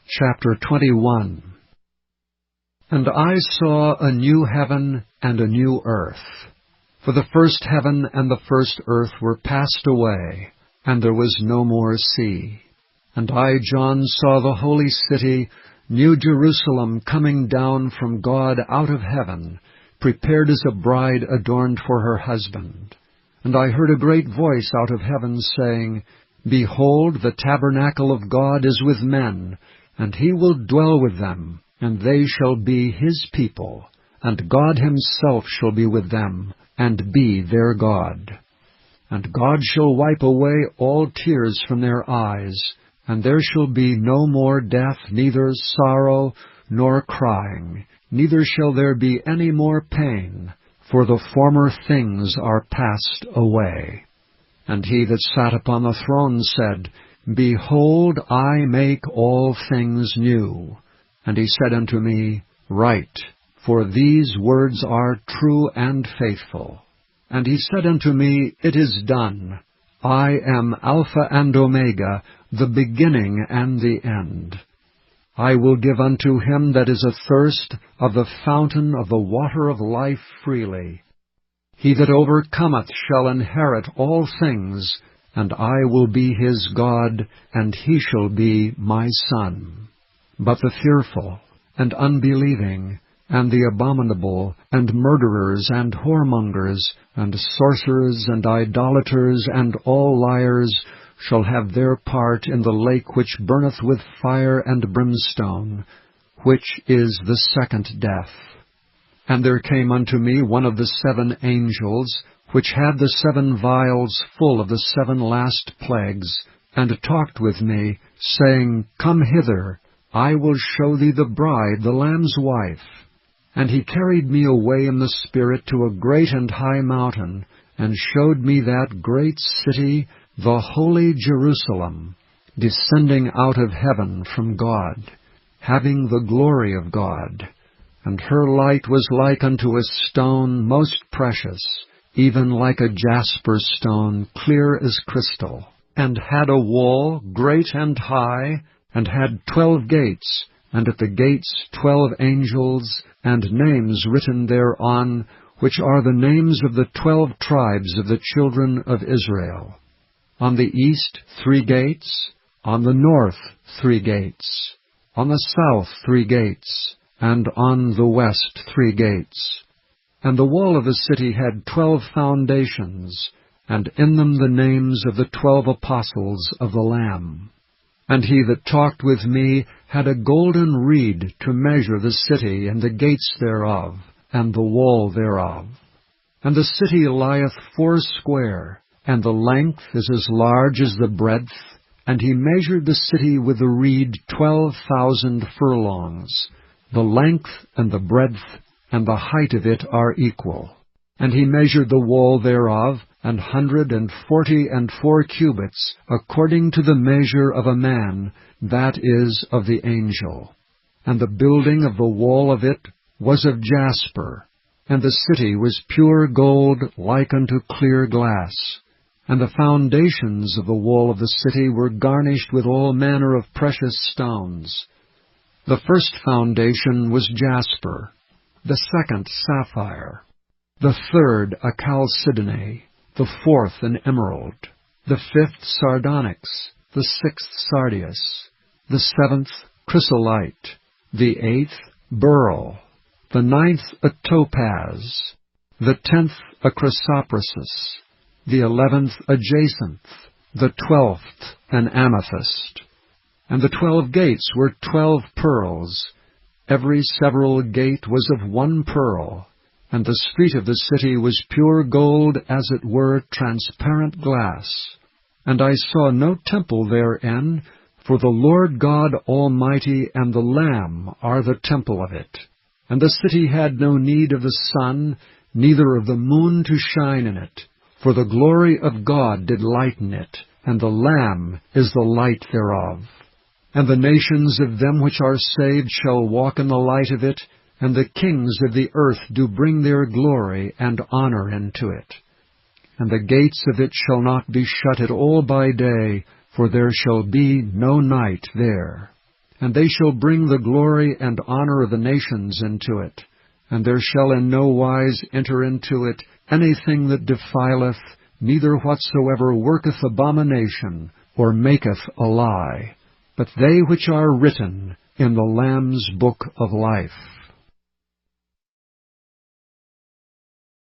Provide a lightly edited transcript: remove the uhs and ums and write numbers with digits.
Chapter 21. And I saw a new heaven and a new earth. For the first heaven and the first earth were passed away, and there was no more sea. And I, John, saw the holy city, New Jerusalem, coming down from God out of heaven, prepared as a bride adorned for her husband. And I heard a great voice out of heaven saying, Behold, the tabernacle of God is with men, and he will dwell with them, and they shall be his people, and God himself shall be with them, and be their God. And God shall wipe away all tears from their eyes, and there shall be no more death, neither sorrow nor crying, neither shall there be any more pain, for the former things are passed away. And he that sat upon the throne said, Behold, I make all things new. And he said unto me, Write, for these words are true and faithful. And he said unto me, It is done. I am Alpha and Omega, the beginning and the end. I will give unto him that is athirst of the fountain of the water of life freely. He that overcometh shall inherit all things, and I will be his God, and he shall be my son. But the fearful, and unbelieving, and the abominable, and murderers, and whoremongers, and sorcerers, and idolaters, and all liars, shall have their part in the lake which burneth with fire and brimstone, which is the second death. And there came unto me one of the 7 angels, which had the 7 vials full of the 7 last plagues, and talked with me, saying, Come hither, I will show thee the bride, the Lamb's wife. And he carried me away in the Spirit to a great and high mountain, and showed me that great city, the holy Jerusalem, descending out of heaven from God, having the glory of God. And her light was like unto a stone most precious, even like a jasper stone, clear as crystal, and had a wall great and high, and had 12 gates, and at the gates 12 angels, and names written thereon, which are the names of the 12 tribes of the children of Israel. On the east 3 gates, on the north 3 gates, on the south 3 gates, and on the west 3 gates. And the wall of the city had 12 foundations, and in them the names of the 12 apostles of the Lamb. And he that talked with me had a golden reed to measure the city and the gates thereof, and the wall thereof. And the city lieth foursquare, and the length is as large as the breadth, and he measured the city with the reed 12,000 furlongs. The length and the breadth and the height of it are equal. And he measured the wall thereof 144 cubits, according to the measure of a man, that is, of the angel. And the building of the wall of it was of jasper, and the city was pure gold like unto clear glass. And the foundations of the wall of the city were garnished with all manner of precious stones. The first foundation was jasper, the second sapphire, the third a chalcedony, the fourth an emerald, the fifth sardonyx, the sixth sardius, the seventh chrysolite, the eighth beryl, the ninth a topaz, the 10th a chrysoprasus, the 11th a jacinth, the 12th an amethyst. And the 12 gates were 12 pearls. Every several gate was of 1 pearl, and the street of the city was pure gold, as it were transparent glass. And I saw no temple therein, for the Lord God Almighty and the Lamb are the temple of it. And the city had no need of the sun, neither of the moon to shine in it, for the glory of God did lighten it, and the Lamb is the light thereof. And the nations of them which are saved shall walk in the light of it, and the kings of the earth do bring their glory and honor into it. And the gates of it shall not be shut at all by day, for there shall be no night there. and they shall bring the glory and honor of the nations into it. And there shall in no wise enter into it anything that defileth, neither whatsoever worketh abomination, or maketh a lie, but they which are written in the Lamb's book of life.